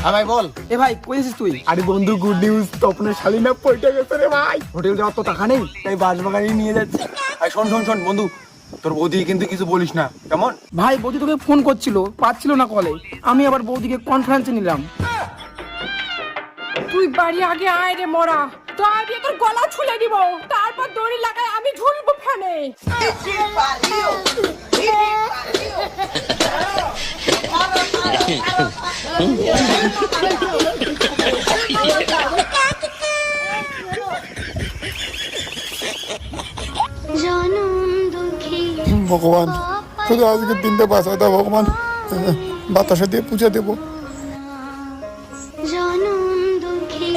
হ্যাঁ ভাই বল। এ ভাই কই আছিস তুই? আরে বন্ধু গুড নিউজ, তপনের শালি না পয়টা গেছে রে ভাই। হোটেল যাওয়ার তো টাকা নেই, তাই বাসবাগানে নিয়ে যাচ্ছে। আর শোন শোন শোন বন্ধু, তোর বৌদি কিন্তু কিছু বলিস না কেমন? ভাই বৌদি তোকে ফোন করছিল, পাচ্ছিল না কলে, আমি আবার বৌদিকে কনফারেন্সে নিলাম। তুই বাড়ি আগে আয় রে মরা, তো আগে তোর গলা ছুলে দিব, তারপর দড়ি লাগায় আমি ঝুলবো ফ্যানে। ভগবান শুধু আজকের দিনটা বাঁচায় দাও ভগবান, বাতাসা দিয়ে পূজা দেবো। জনম দুঃখী